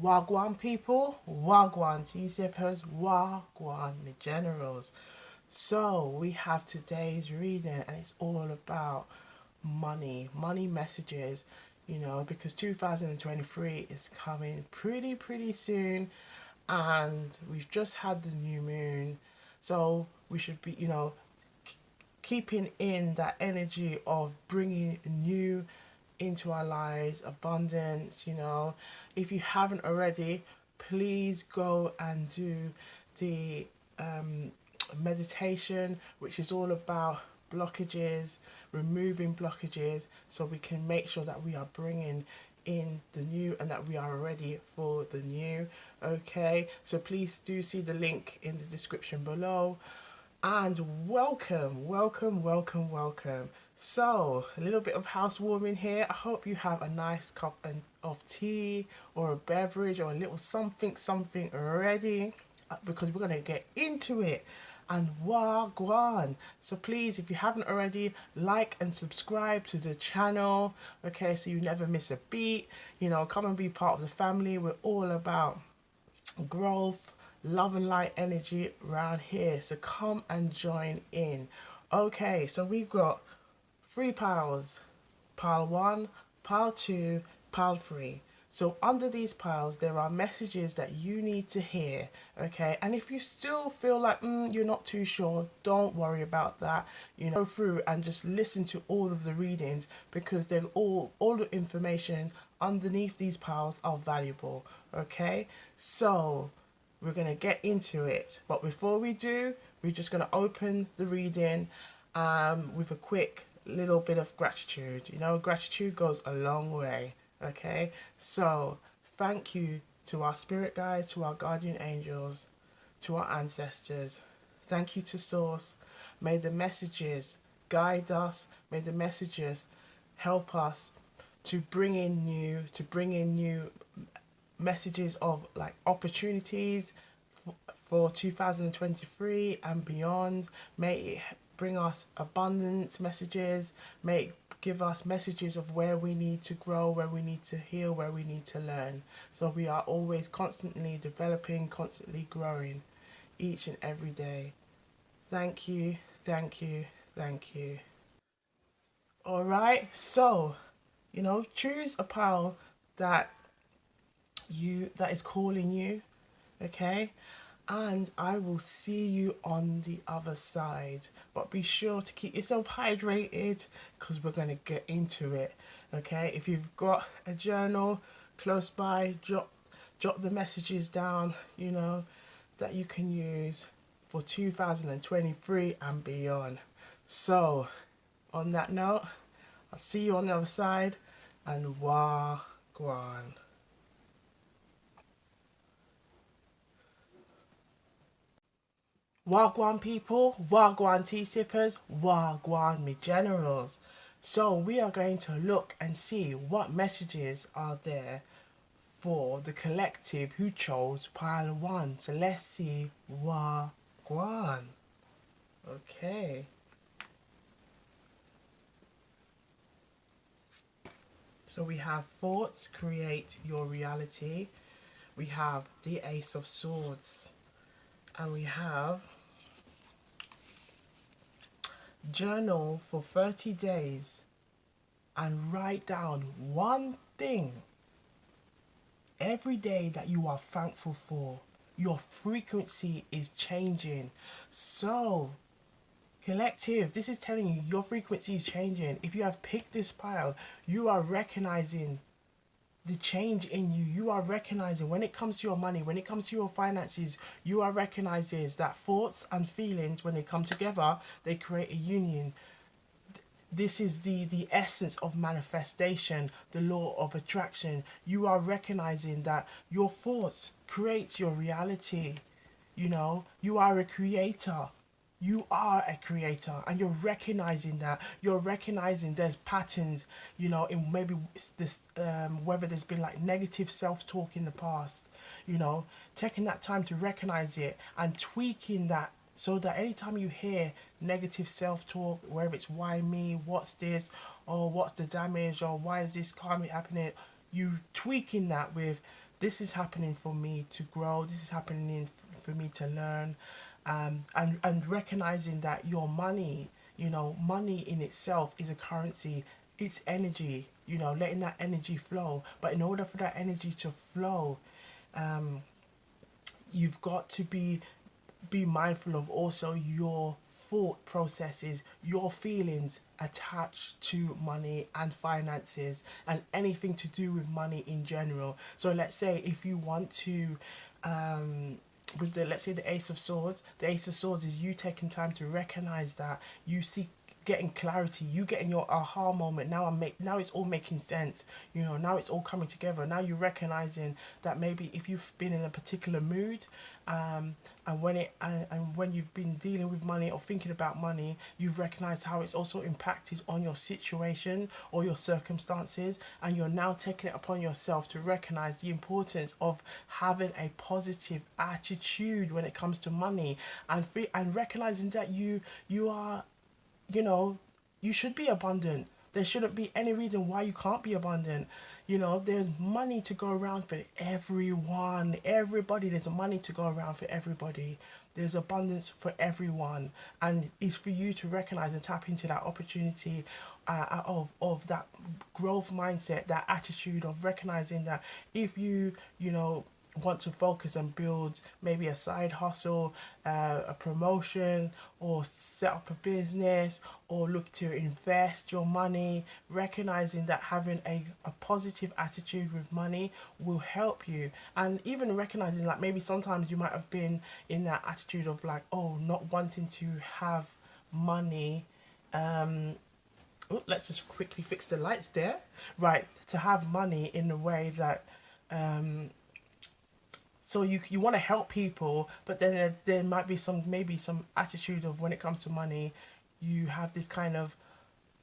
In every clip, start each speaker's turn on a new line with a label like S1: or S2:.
S1: Wagwan people, Wagwan tea sippers, Wagwan me generals. So we have today's reading and it's all about money messages, because 2023 is coming pretty soon and we've just had the new moon. So we should be, keeping in that energy of bringing new into our lives, abundance. If you haven't already, please go and do the meditation, which is all about blockages, removing blockages, so we can make sure that we are bringing in the new and that we are ready for the new. Okay, so please do see the link in the description below. And welcome. So, a little bit of housewarming here. I hope you have a nice cup of tea or a beverage or a little something ready, because we're going to get into it. And wagwan. So please, if you haven't already, like and subscribe to the channel, okay, so you never miss a beat. Come and be part of the family. We're all about growth, love and light energy around here. So come and join in. Okay, so we've got three piles. Pile 1, pile 2, pile 3. So under these piles, there are messages that you need to hear, okay? And if you still feel like you're not too sure, don't worry about that. Go through and just listen to all of the readings, because they're all the information underneath these piles are valuable, okay? So we're going to get into it. But before we do, we're just going to open the reading with a quick little bit of gratitude. Gratitude goes a long way. Okay, so thank you to our spirit guides, to our guardian angels, to our ancestors. Thank you to Source. May the messages guide us. May the messages help us to bring in new messages of like opportunities for 2023 and beyond. May it bring us abundance messages. May it give us messages of where we need to grow, where we need to heal, where we need to learn. So we are always constantly developing, constantly growing each and every day. Thank you, thank you, thank you. All right, so choose a pile that that is calling you, okay? And I will see you on the other side. But be sure to keep yourself hydrated, because we're going to get into it, okay? If you've got a journal close by, jot the messages down, that you can use for 2023 and beyond. So, on that note, I'll see you on the other side, and Wagwan. Wagwan people, Wagwan tea sippers, Wagwan me generals. So we are going to look and see what messages are there for the collective who chose pile 1. So let's see Wagwan. Okay. So we have thoughts create your reality. We have the Ace of Swords. And we have journal for 30 days and write down one thing every day that you are thankful for. Your frequency is changing. So, collective, this is telling you your frequency is changing. If you have picked this pile, you are recognizing the change in you. You are recognizing when it comes to your money, when it comes to your finances, you are recognizing that thoughts and feelings, when they come together, they create a union. This is the essence of manifestation, the law of attraction. You are recognizing that your thoughts creates your reality. You are a creator. You are a creator, and you're recognizing that. You're recognizing there's patterns, in maybe this, whether there's been like negative self-talk in the past, taking that time to recognize it and tweaking that, so that anytime you hear negative self-talk, whether it's why me, what's this, or what's the damage, or why is this karma happening, you tweaking that with this is happening for me to grow, this is happening for me to learn. And recognizing that your money, money in itself is a currency, it's energy, letting that energy flow. But in order for that energy to flow, you've got to be mindful of also your thought processes, your feelings attached to money and finances and anything to do with money in general. So let's say if you want to, with the, let's say, the Ace of Swords is you taking time to recognize that you see, getting clarity, you getting your aha moment. Now it's all making sense. Now it's all coming together. Now you're recognizing that maybe if you've been in a particular mood, and when you've been dealing with money or thinking about money, you've recognized how it's also impacted on your situation or your circumstances, and you're now taking it upon yourself to recognize the importance of having a positive attitude when it comes to money, and recognizing that you are, you should be abundant. There shouldn't be any reason why you can't be abundant. There's money to go around for everyone. Everybody, there's money to go around for everybody. There's abundance for everyone. And it's for you to recognize and tap into that opportunity, of that growth mindset, that attitude of recognizing that if you want to focus and build maybe a side hustle, a promotion, or set up a business, or look to invest your money, recognizing that having a positive attitude with money will help you. And even recognizing like maybe sometimes you might have been in that attitude of like, oh, not wanting to have money. Let's just quickly fix the lights there. Right, to have money in a way that, so you want to help people, but then there might be maybe some attitude of when it comes to money, you have this kind of,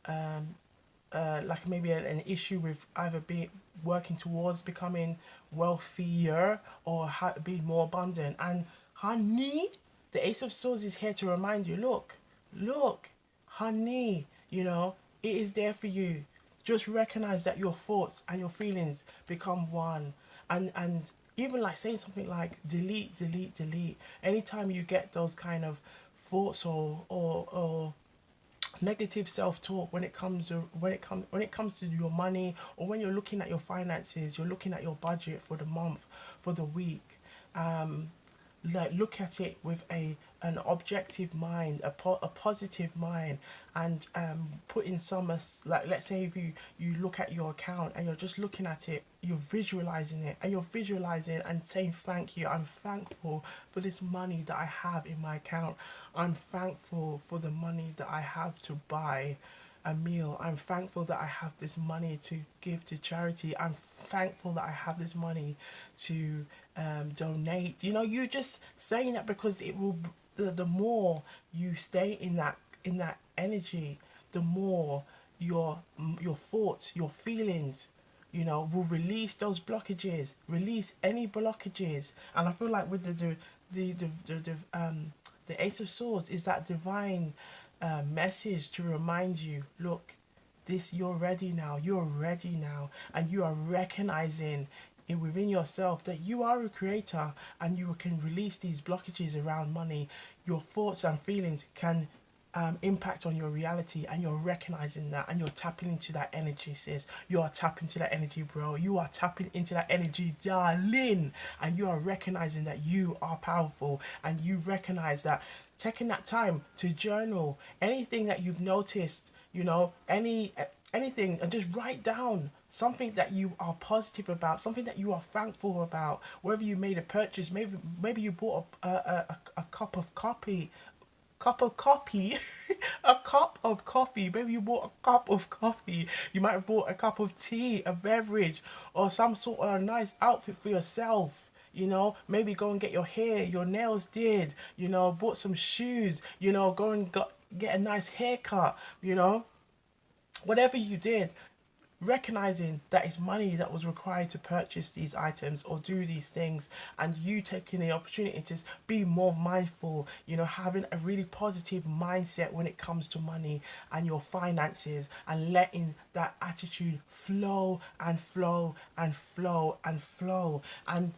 S1: like maybe an issue with either being working towards becoming wealthier or being more abundant. And honey, the Ace of Swords is here to remind you, look, honey, it is there for you. Just recognize that your thoughts and your feelings become one. And even like saying something like delete. Anytime you get those kind of thoughts or negative self-talk when it comes to your money, or when you're looking at your finances, you're looking at your budget for the month, for the week, like look at it with an objective mind, a positive mind, and put in some, like let's say if you look at your account and you're just looking at it, you're visualizing it, and you're visualizing and saying thank you. I'm thankful for this money that I have in my account. I'm thankful for the money that I have to buy a meal. I'm thankful that I have this money to give to charity. I'm thankful that I have this money to donate. You just saying that because it will. The more you stay in that energy, the more your thoughts, your feelings, will release those blockages, release any blockages. And I feel like with the Ace of Swords is that divine message to remind you, look, you're ready now, and you are recognizing within yourself that you are a creator, and you can release these blockages around money. Your thoughts and feelings can impact on your reality, and you're recognizing that, and you're tapping into that energy, sis. You are tapping into that energy, bro. You are tapping into that energy, darling, and you are recognizing that you are powerful, and you recognize that taking that time to journal anything that you've noticed, anything, and just write down something that you are positive about, something that you are thankful about. Whether you made a purchase, maybe you bought a cup of coffee, a cup of coffee. Maybe you bought a cup of coffee. You might have bought a cup of tea, a beverage, or some sort of a nice outfit for yourself. Maybe go and get your hair, your nails did. Bought some shoes. Go and get a nice haircut. Whatever you did, recognizing that it's money that was required to purchase these items or do these things, and you taking the opportunity to be more mindful, having a really positive mindset when it comes to money and your finances, and letting that attitude flow and flow and flow and flow. And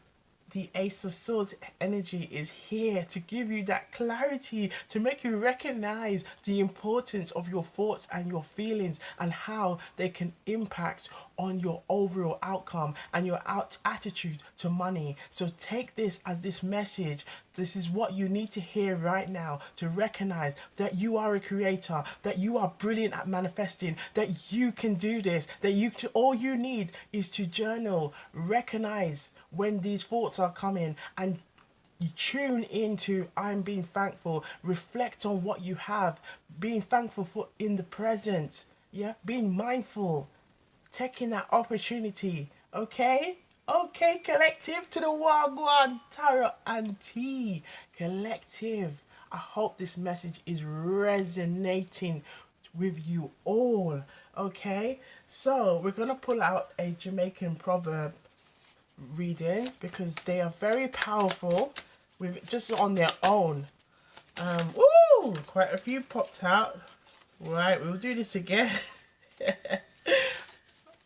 S1: the Ace of Swords energy is here to give you that clarity, to make you recognize the importance of your thoughts and your feelings and how they can impact on your overall outcome and your attitude to money. So take this as this message. This is what you need to hear right now, to recognize that you are a creator, that you are brilliant at manifesting, that you can do this, that all you need is to journal, recognize when these thoughts are coming, and you tune into I'm being thankful, reflect on what you have, being thankful for in the present, yeah, being mindful, taking that opportunity. Okay, collective, to the Wagwantarotandtea collective. I hope this message is resonating with you all. Okay, so we're gonna pull out a Jamaican proverb reading because they are very powerful with just on their own. Quite a few popped out. Right, we'll do this again.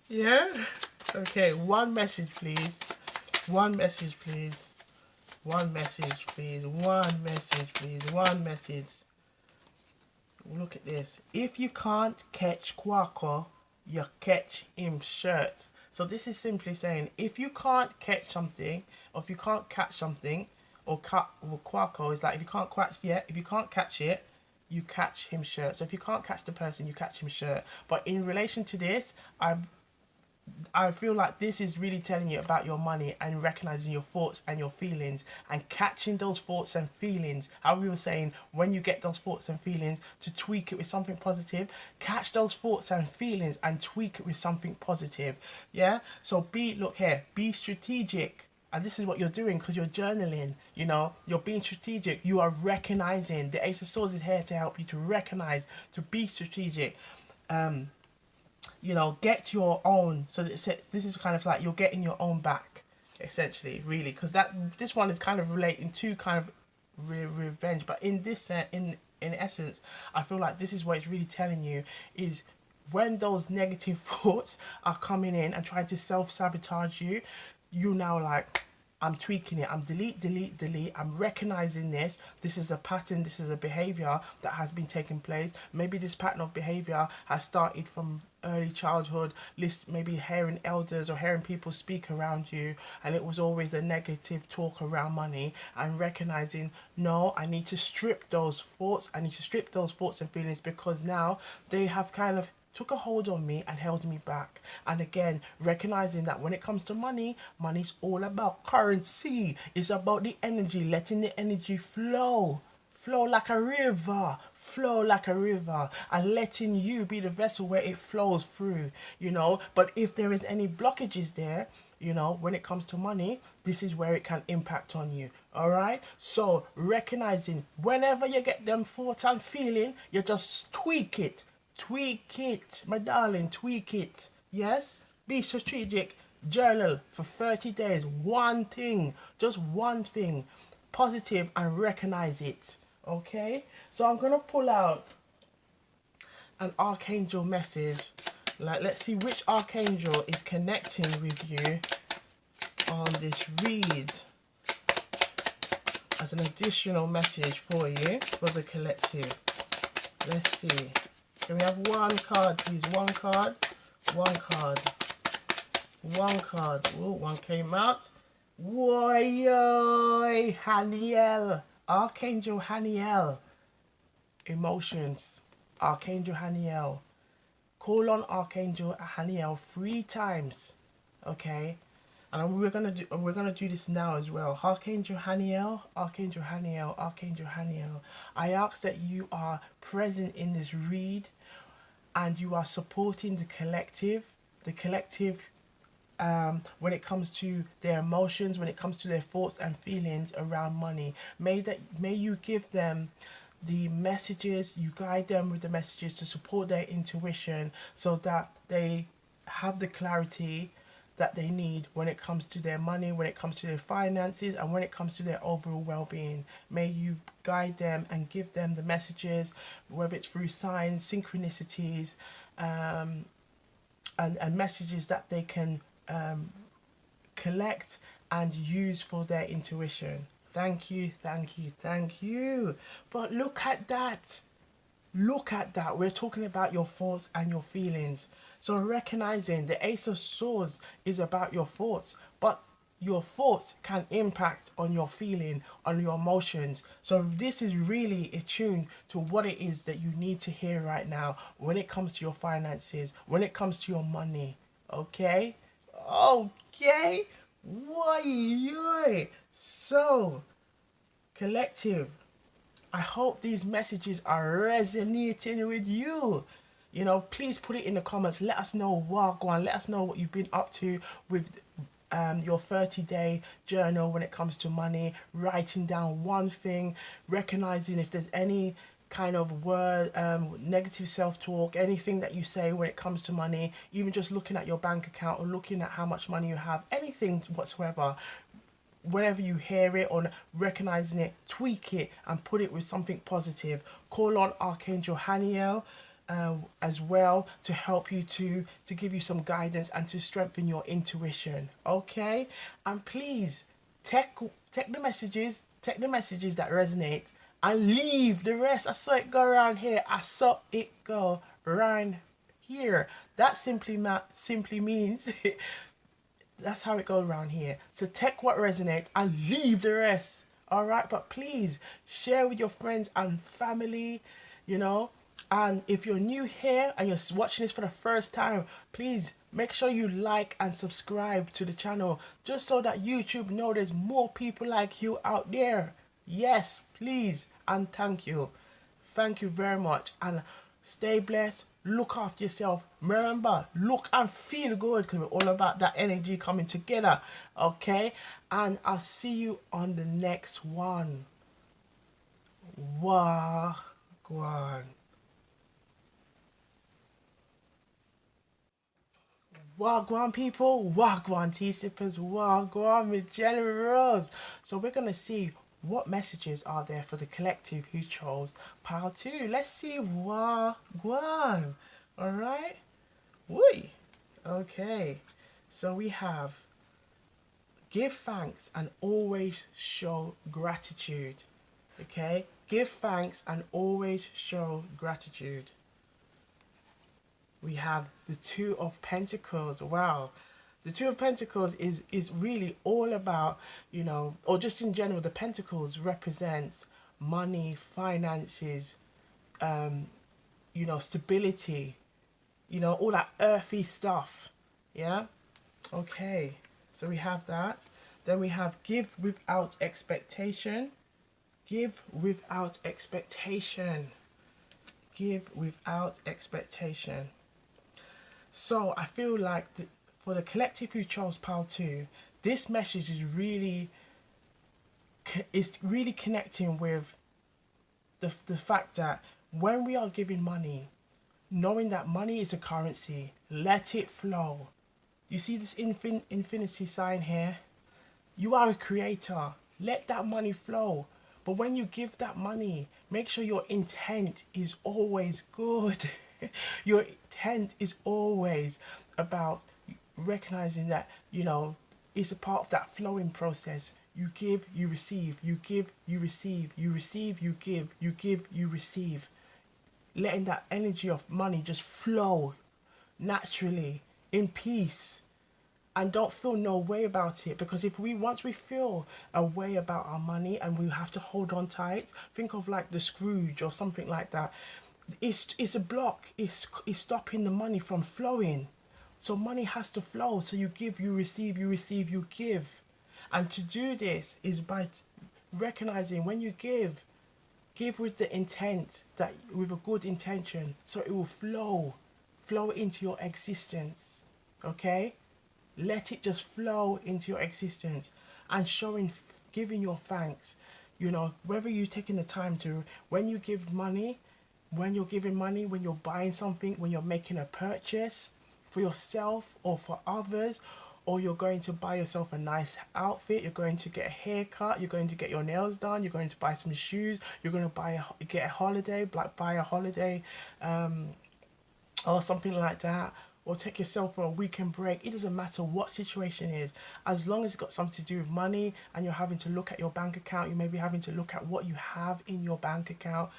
S1: Yeah. Okay, one message please. One message please. One message please. One message please. One message. Look at this. If you can't catch Quaco, you catch him shirt. So this is simply saying, if you can't catch something, or if you can't catch something, or Quaco is like, if you can't catch it, you catch him shirt. So if you can't catch the person, you catch him shirt. But in relation to this, I feel like this is really telling you about your money and recognizing your thoughts and your feelings and catching those thoughts and feelings. How we were saying, when you get those thoughts and feelings, to tweak it with something positive. Catch those thoughts and feelings and tweak it with something positive. Yeah. So be strategic. And this is what you're doing because you're journaling, you're being strategic. You are recognizing. The Ace of Swords is here to help you to recognize, to be strategic. Get your own. So this is kind of like you're getting your own back, essentially, really, because this one is kind of relating to kind of revenge. But in this in essence, I feel like this is what it's really telling you is when those negative thoughts are coming in and trying to self-sabotage you, you now like, I'm tweaking it. I'm delete. I'm recognizing this. This is a pattern. This is a behavior that has been taking place. Maybe this pattern of behavior has started from early childhood. Maybe hearing elders or hearing people speak around you, and it was always a negative talk around money. And recognizing, no, I need to strip those thoughts. I need to strip those thoughts and feelings because now they have kind of took a hold on me and held me back. And again, recognizing that when it comes to money, money's all about currency. It's about the energy, letting the energy flow like a river, and letting you be the vessel where it flows through, But if there is any blockages there, when it comes to money, this is where it can impact on you. All right. So recognizing whenever you get them thoughts and feeling, you just tweak it, my darling, tweak it. Yes. Be strategic. Journal for 30 days. One thing, just one thing, positive, and recognize it. Okay. So I'm gonna pull out an archangel message. Let's see which archangel is connecting with you on this read as an additional message for you for the collective. Let's see. Can we have one card, please? One card. Oh, one came out. Woy, Haniel. Archangel Haniel. Emotions. Archangel Haniel. Call on Archangel Haniel 3 times. Okay? And we're gonna do this now as well. Archangel Haniel. I ask that you are present in this read and you are supporting the collective. When it comes to their emotions, when it comes to their thoughts and feelings around money. May you give them the messages, you guide them with the messages to support their intuition so that they have the clarity that they need when it comes to their money, when it comes to their finances, and when it comes to their overall well-being. May you guide them and give them the messages, whether it's through signs, synchronicities, and messages that they can collect and use for their intuition. Thank you, thank you, thank you. But look at that. Look at that. We're talking about your thoughts and your feelings. So recognizing the Ace of Swords is about your thoughts, but your thoughts can impact on your feeling, on your emotions. So this is really attuned to what it is that you need to hear right now when it comes to your finances, when it comes to your money. Okay? Okay? Why? So, collective, I hope these messages are resonating with you. You know, please put it in the comments. Let us know Wagwan. Let us know what you've been up to with your 30-day journal when it comes to money. Writing down one thing, recognizing if there's any kind of word, negative self-talk, anything that you say when it comes to money, even just looking at your bank account or looking at how much money you have, anything whatsoever. Whenever you hear it or recognizing it, tweak it and put it with something positive. Call on Archangel Haniel as well to help you to give you some guidance and to strengthen your intuition. Okay, and please take the messages that resonate and leave the rest. I saw it go around here. I saw it go around here. That simply means that's how it goes around here. So take what resonates and leave the rest. All right, but please share with your friends and family, you know. And if you're new here and you're watching this for the first time, please make sure you like and subscribe to the channel, just so that YouTube know there's more people like you out there. Yes, please, and thank you. Thank you very much, and stay blessed. Look after yourself. Remember, look and feel good, because we're all about that energy coming together. Okay, and I'll see you on the next one. Wagwan. Wagwan people, Wagwan tea sippers, Wagwan with generals. So we're going to see what messages are there for the collective who chose pile 2. Let's see Wagwan. All right. Woo. Okay. So we have give thanks and always show gratitude. Okay. Give thanks and always show gratitude. We have the Two of Pentacles. Wow. The Two of Pentacles is really all about, you know, or just in general, the Pentacles represents money, finances, you know, stability, you know, all that earthy stuff. Yeah. Okay. So we have that. Then we have give without expectation. Give without expectation. Give without expectation. So I feel like for the collective who chose pile 2, this message is really connecting with the fact that when we are giving money, knowing that money is a currency, let it flow. You see this infinity sign here? You are a creator. Let that money flow. But when you give that money, make sure your intent is always good. Your intent is always about recognizing that, you know, it's a part of that flowing process. You give, you receive, you give, you receive, you receive, you give, you give, you receive. Letting that energy of money just flow naturally, in peace. And don't feel no way about it, because once we feel a way about our money and we have to hold on tight, think of like the Scrooge or something like that. It's a block. It's stopping the money from flowing. So money has to flow. So you give, you receive, you receive, you give. And to do this is by recognizing when you give with the intent, that with a good intention, so it will flow into your existence. Okay? Let it just flow into your existence, and giving your thanks. You know, whether you're taking the time to, when you give money, when you're giving money, when you're buying something, when you're making a purchase, for yourself or for others, or you're going to buy yourself a nice outfit, you're going to get a haircut, you're going to get your nails done, you're going to buy some shoes, you're going to get a holiday, like buy a holiday, or something like that, or take yourself for a weekend break. It doesn't matter what situation it is, as long as it's got something to do with money and you're having to look at your bank account, you may be having to look at what you have in your bank account.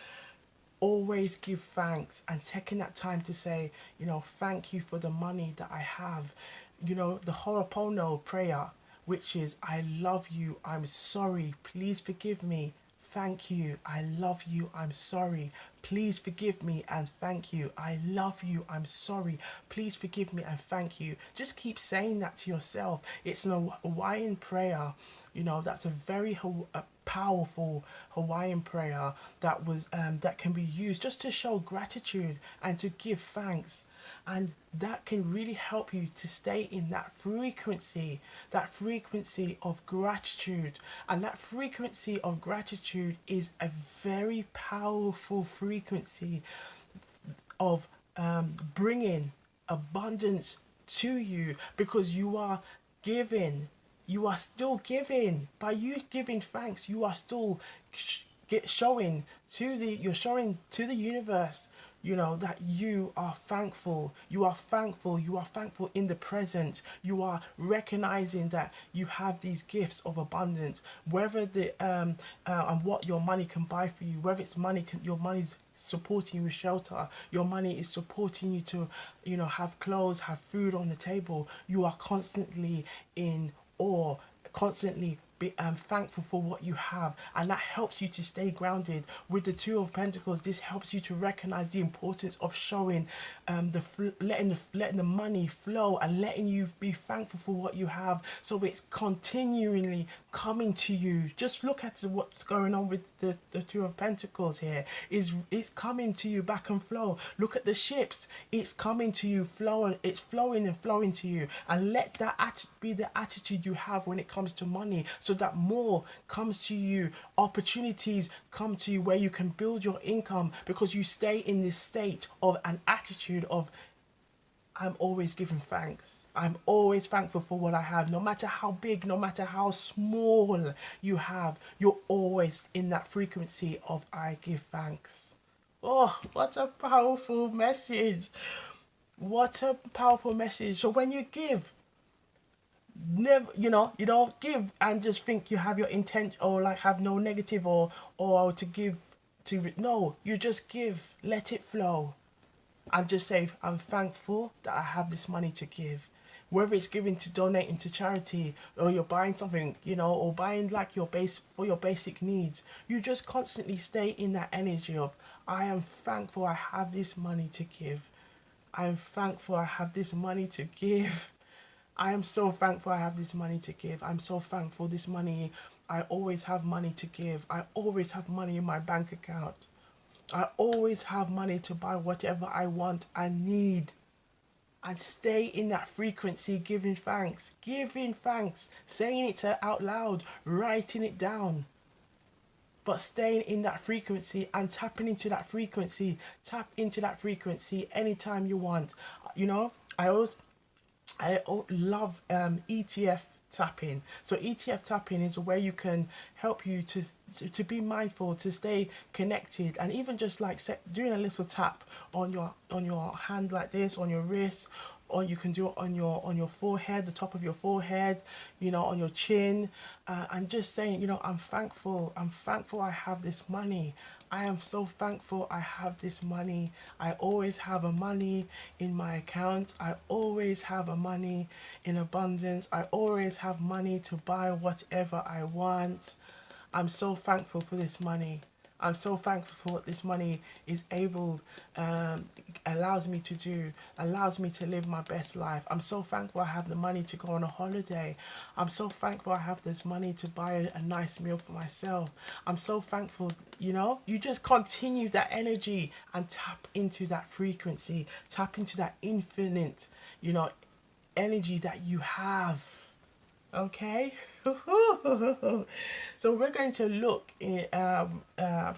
S1: Always give thanks and taking that time to say, thank you for the money that I have. The Ho'oponopono prayer, which is, I love you, I'm sorry, please forgive me, thank you, I love you, I'm sorry, please forgive me and thank you, I love you, I'm sorry, please forgive me and thank you. Just keep saying that to yourself. It's an Hawaiian prayer. That's a very powerful Hawaiian prayer that can be used just to show gratitude and to give thanks, and that can really help you to stay in that frequency of gratitude. And that frequency of gratitude is a very powerful frequency of bringing abundance to you, because you are giving. You are still giving. By you giving thanks, you are still showing to the universe, that you are thankful. You are thankful. You are thankful in the present. You are recognizing that you have these gifts of abundance, whether and what your money can buy for you, whether it's your money's supporting you with shelter, your money is supporting you to, have clothes, have food on the table. You are constantly in awe, constantly be thankful for what you have, and that helps you to stay grounded. With the Two of Pentacles, this helps you to recognize the importance of showing letting the money flow and letting you be thankful for what you have, so it's continually coming to you. Just look at what's going on with the Two of Pentacles here. It's coming to you back and flow. Look at the ships, it's coming to you, flowing, it's flowing and flowing to you. And let that be the attitude you have when it comes to money, so that more comes to you, opportunities come to you where you can build your income, because you stay in this state of an attitude of, I'm always giving thanks. I'm always thankful for what I have. No matter how big, no matter how small you have, you're always in that frequency of, I give thanks. Oh, what a powerful message. What a powerful message. So when you give, never, you don't give and just think you have your intent, or like have no negative, or to give no, you just give, let it flow, and just say, I'm thankful that I have this money to give. Whether it's giving to donating to charity, or you're buying something, or buying like your basic needs, you just constantly stay in that energy of, I am thankful I have this money to give. I am thankful I have this money to give. I am so thankful I have this money to give. I'm so thankful this money, I always have money to give. I always have money in my bank account. I always have money to buy whatever I want and need. And stay in that frequency, giving thanks, saying it out loud, writing it down. But staying in that frequency and tapping into that frequency. Tap into that frequency anytime you want. I love ETF tapping. So ETF tapping is where you can help you to be mindful, to stay connected, and even just like doing a little tap on your hand like this, on your wrist, or you can do it on your forehead, the top of your forehead, on your chin, and just saying, I'm thankful I have this money. I am so thankful I have this money. I always have a money in my account. I always have a money in abundance. I always have money to buy whatever I want. I'm so thankful for this money. I'm so thankful for what this money is allows me to do, allows me to live my best life. I'm so thankful I have the money to go on a holiday. I'm so thankful I have this money to buy a nice meal for myself. I'm so thankful, you just continue that energy and tap into that frequency, tap into that infinite, energy that you have. Okay. So we're going to look I'm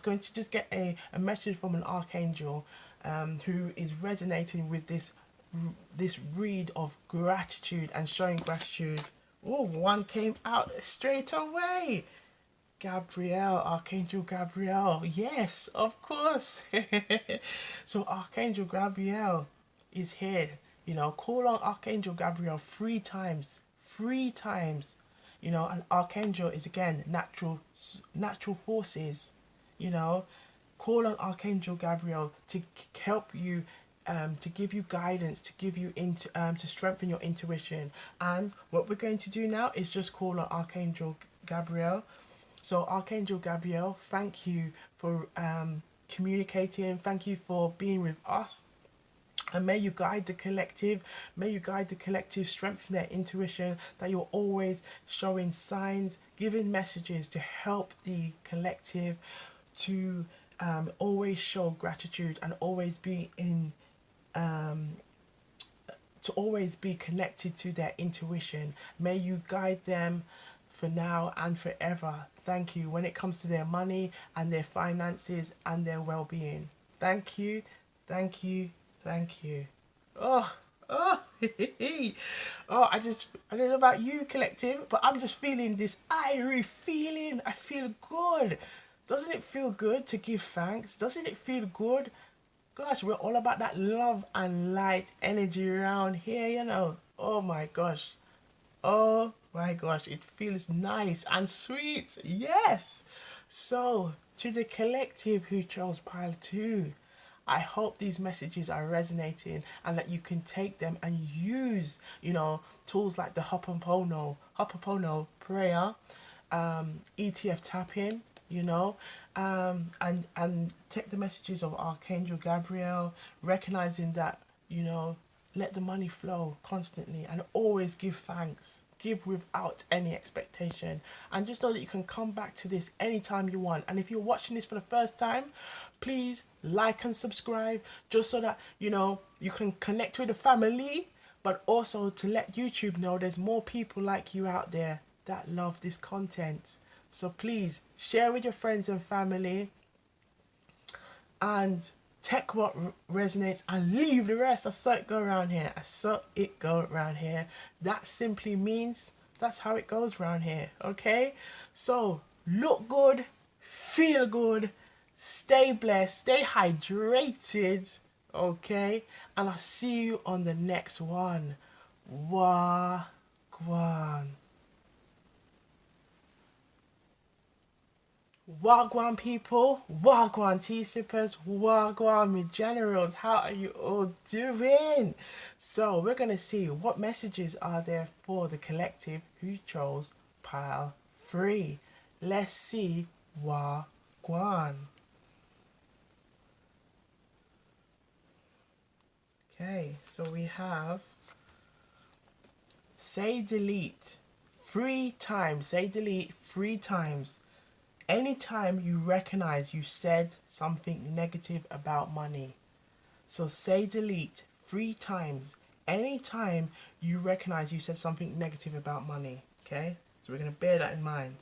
S1: going to just get a message from an archangel who is resonating with this this read of gratitude and showing gratitude. Oh, one came out straight away. Gabrielle, Archangel Gabrielle. Yes, of course. So Archangel Gabrielle is here. You know, call on Archangel Gabrielle 3 times. 3 times. You know, and Archangel is again natural forces. You know, call on Archangel Gabriel to help you, to give you guidance, to give you to strengthen your intuition. And what we're going to do now is just call on Archangel Gabriel. So Archangel Gabriel, thank you for communicating. Thank you for being with us. And may you guide the collective. May you guide the collective, strengthen their intuition, that you're always showing signs, giving messages to help the collective to always show gratitude and always be in, to always be connected to their intuition. May you guide them for now and forever. Thank you when it comes to their money and their finances and their well-being. Thank you, thank you, thank you. Oh, oh, oh, I don't know about you, collective, but I'm just feeling this irie feeling. I feel good. Doesn't it feel good to give thanks? Doesn't it feel good? Gosh, we're all about that love and light energy around here, you know. Oh my gosh. Oh my gosh, it feels nice and sweet. Yes. So, to the collective who chose pile 2, I hope these messages are resonating and that you can take them and use, you know, tools like the Hopopono prayer, ETF tapping, you know, and take the messages of Archangel Gabriel, recognizing that, you know, let the money flow constantly and always give thanks. Give without any expectation. And just know that you can come back to this anytime you want. And if you're watching this for the first time, please like and subscribe, just so that, you know, you can connect with the family, but also to let YouTube know there's more people like you out there that love this content. So please share with your friends and family and take what resonates and leave the rest. I saw it go around here. I saw it go around here. That simply means that's how it goes around here. Okay? So look good, feel good, stay blessed, stay hydrated. Okay? And I'll see you on the next one. Wagwan. Wagwan people, Wagwan tea sippers, Wagwan me generals, how are you all doing? So we're going to see what messages are there for the collective who chose pile 3. Let's see Wagwan. Okay, so we have say delete 3 times. Say delete 3 times. Anytime you recognize you said something negative about money. So say delete 3 times. Anytime you recognize you said something negative about money. Okay? So we're going to bear that in mind.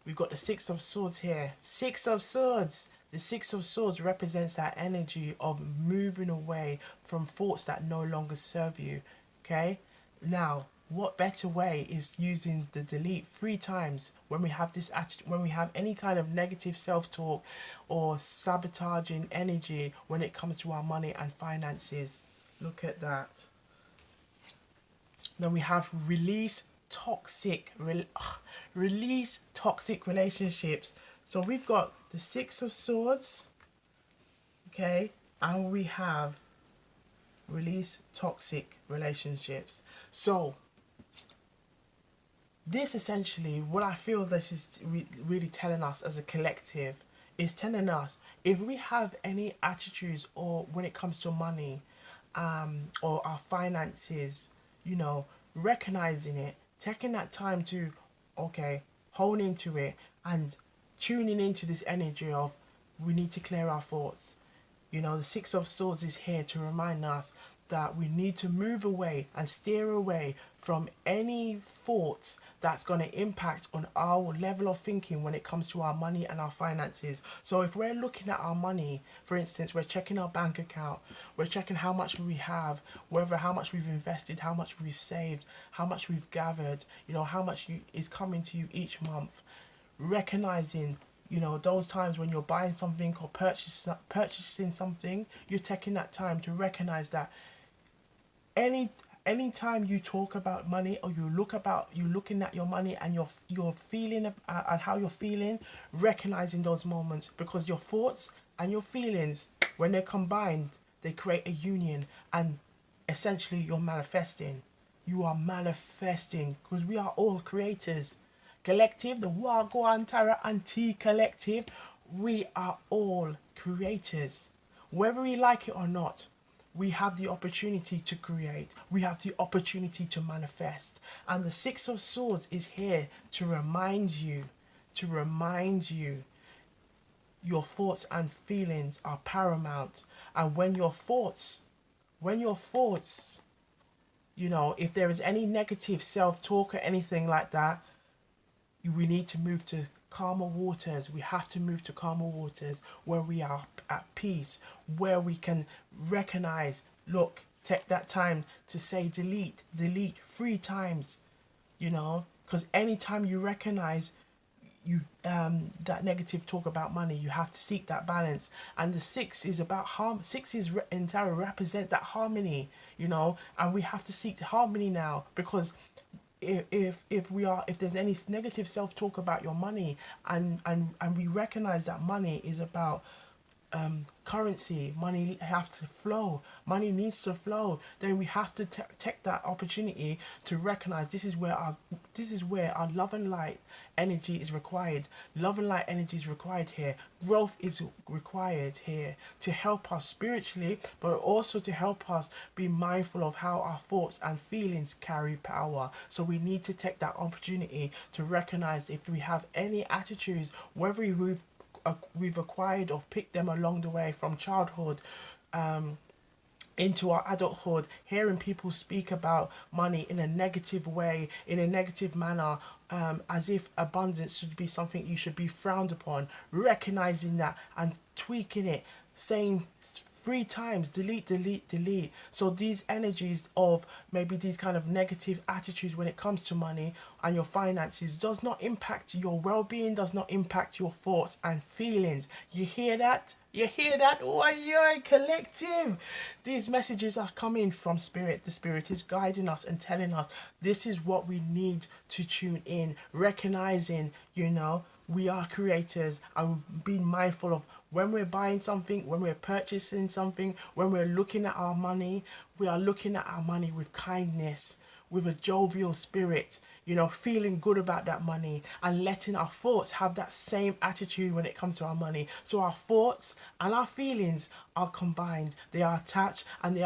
S1: We've got the 6 of Swords here. 6 of Swords. The 6 of Swords represents that energy of moving away from thoughts that no longer serve you. Okay? Now, what better way is using the delete 3 times when we have this when we have any kind of negative self-talk or sabotaging energy when it comes to our money and finances. Look at that. Then we have release toxic relationships. So we've got the 6 of Swords, okay, and we have release toxic relationships. So this essentially, what I feel this is really telling us as a collective, is telling us if we have any attitudes or when it comes to money or our finances, you know, recognizing it, taking that time to, okay, hone into it and tuning into this energy of we need to clear our thoughts. You know, the 6 of Swords is here to remind us that we need to move away and steer away from any thoughts that's going to impact on our level of thinking when it comes to our money and our finances. So if we're looking at our money, for instance, we're checking our bank account, we're checking how much we have, whether how much we've invested, how much we've saved, how much we've gathered, how much is coming to you each month, recognizing, those times when you're buying something or purchasing something, you're taking that time to recognize that any anytime you talk about money, or you're looking at your money and you're feeling and how you're feeling, recognizing those moments, because your thoughts and your feelings, when they're combined, they create a union, and essentially you are manifesting, because we are all creators. Collective, the Wagwantarotandtea collective, we are all creators. Whether we like it or not, we have the opportunity to create. We have the opportunity to manifest. And the Six of Swords is here to remind you, your thoughts and feelings are paramount. And when your thoughts, if there is any negative self-talk or anything like that, we need to move to calmer waters. We have to move to calmer waters where we are at peace, where we can recognize, look, take that time to say delete 3 times, because anytime you recognize that negative talk about money, you have to seek that balance. And the six is about harm. Six is entire represent that harmony, and we have to seek harmony now, because if there's any negative self-talk about your money, and we recognize that money is about currency, money have to flow, money needs to flow, then we have to take that opportunity to recognize this is where our love and light energy is required. Love and light energy is required here. Growth is required here to help us spiritually, but also to help us be mindful of how our thoughts and feelings carry power. So we need to take that opportunity to recognize if we have any attitudes, whether we've acquired or picked them along the way from childhood into our adulthood, hearing people speak about money in a negative way, in a negative manner, as if abundance should be something you should be frowned upon, recognizing that and tweaking it, saying 3 times delete. So these energies of maybe these kind of negative attitudes when it comes to money and your finances does not impact your well-being, does not impact your thoughts and feelings. You hear that? Oh, you're collective. These messages are coming from spirit. The spirit is guiding us and telling us this is what we need to tune in, recognizing, we are creators, and being mindful of when we're buying something, when we're purchasing something, when we're looking at our money, we are looking at our money with kindness, with a jovial spirit, feeling good about that money, and letting our thoughts have that same attitude when it comes to our money. So our thoughts and our feelings are combined, they are attached, and they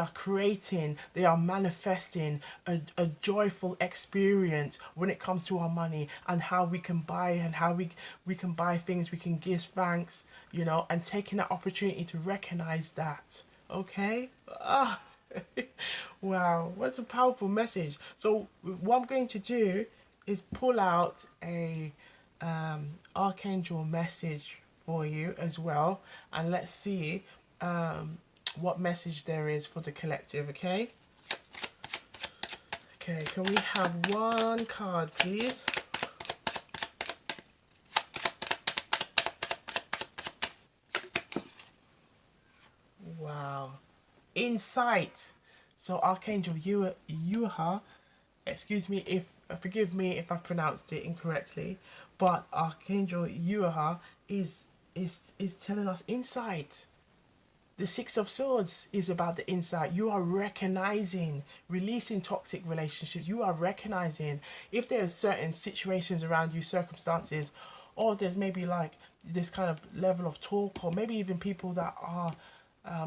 S1: are manifesting a joyful experience when it comes to our money, and how we can buy, and how we can buy things, we can give thanks, and taking that opportunity to recognize that. Okay? Wow, what a powerful message. So what I'm going to do is pull out a archangel message for you as well, and let's see what message there is for the collective. Okay, can we have one card, please? Wow, insight. So Archangel Yuha, forgive me if I pronounced it incorrectly, but Archangel Yuha is telling us insight. The Six of Swords is about the insight. You are recognizing, releasing toxic relationships. You are recognizing if there's certain situations around you, circumstances, or there's maybe like this kind of level of talk, or maybe even people that are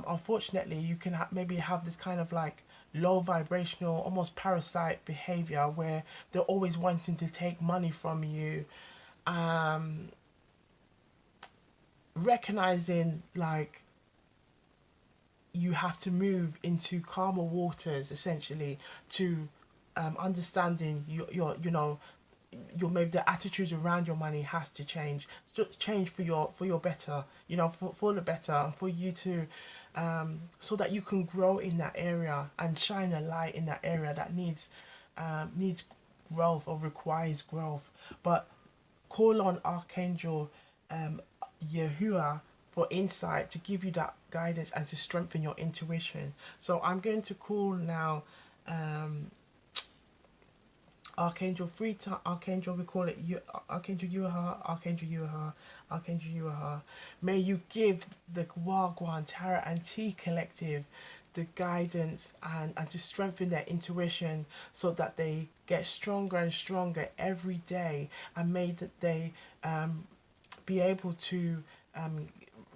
S1: unfortunately, you can maybe have this kind of like low vibrational, almost parasite behavior where they're always wanting to take money from you. Recognizing like you have to move into calmer waters essentially to understanding your maybe the attitudes around your money has to change. Change for your better, for the better, and for you to so that you can grow in that area and shine a light in that area that needs growth or requires growth. But call on Archangel Yahuwah for insight to give you that guidance and to strengthen your intuition. So I'm going to call now Archangel three times. Archangel, we call it Archangel Yuaha, Archangel Yuaha, Archangel Yuaha. May you give the Wagwantarotandtea collective the guidance and to strengthen their intuition so that they get stronger and stronger every day, and may that they be able to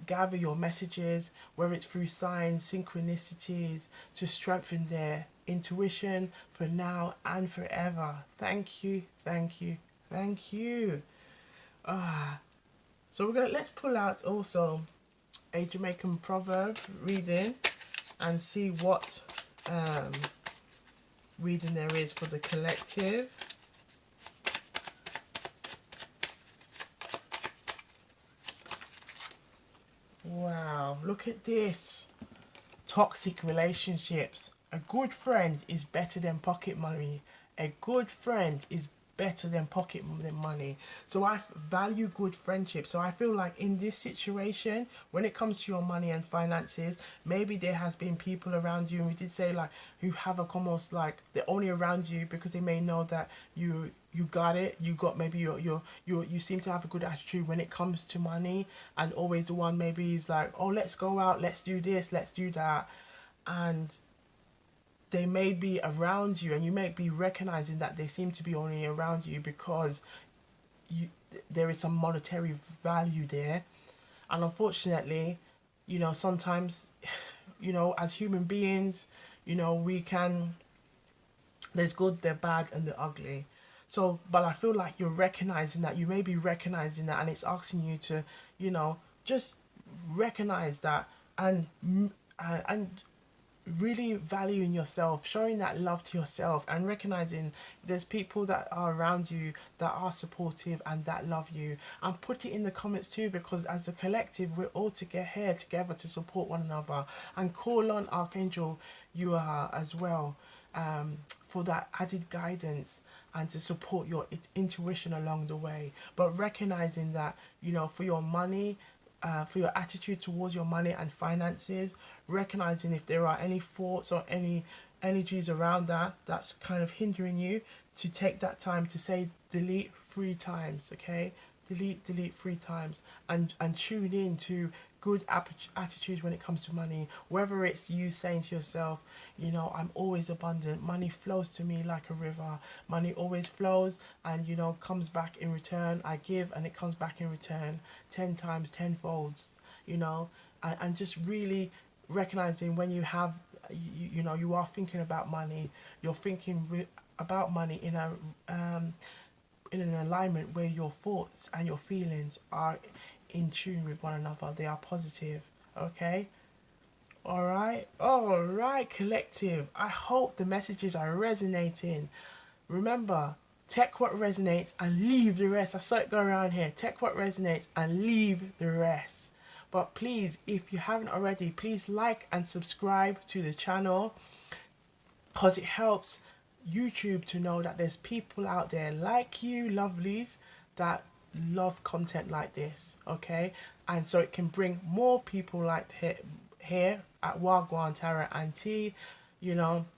S1: gather your messages, whether it's through signs, synchronicities, to strengthen their intuition for now and forever. Thank you, thank you, thank you. So let's pull out also a Jamaican proverb reading and see what reading there is for the collective. Wow, look at this. Toxic relationships. A good friend is better than pocket money. A good friend is better than pocket money. So I value good friendship. So I feel like in this situation, when it comes to your money and finances, maybe there has been people around you, and we did say like who have almost like they're only around you because they may know that you got it. You got maybe you seem to have a good attitude when it comes to money, and always the one maybe is like, oh, let's go out, let's do this, let's do that, and they may be around you and you may be recognizing that they seem to be only around you because there is some monetary value there. And unfortunately, sometimes, as human beings, we can, there's good, the bad, and the ugly. So, but I feel like you're recognizing that, you may be recognizing that, and it's asking you to, just recognize that and really valuing yourself, showing that love to yourself, and recognizing there's people that are around you that are supportive and that love you. And put it in the comments too, because as a collective we're all here together to support one another. And call on Archangel Yuaha as well for that added guidance and to support your intuition along the way. But recognizing that, for your money, for your attitude towards your money and finances, recognizing if there are any thoughts or any energies around that's kind of hindering you, to take that time to say delete 3 times, okay? Delete 3 times, and tune in to good attitudes when it comes to money. Whether it's you saying to yourself, I'm always abundant, money flows to me like a river, money always flows and comes back in return. I give and it comes back in return 10 times, 10 folds, and just really recognizing when you have you are thinking about money, you're thinking about money in an alignment where your thoughts and your feelings are in tune with one another. They are positive. Okay, all right, collective, I hope the messages are resonating. Remember, take what resonates and leave the rest. I saw it go around here. Take what resonates and leave the rest. But please, if you haven't already, please like and subscribe to the channel, because it helps YouTube to know that there's people out there like you lovelies that love content like this, okay? And so it can bring more people like here at Wagwantarotandtea,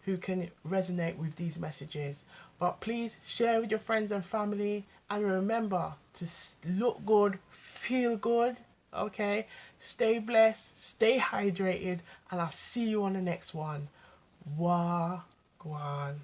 S1: who can resonate with these messages. But please share with your friends and family, and remember to look good, feel good, okay? Stay blessed, stay hydrated, and I'll see you on the next one. Wagwan.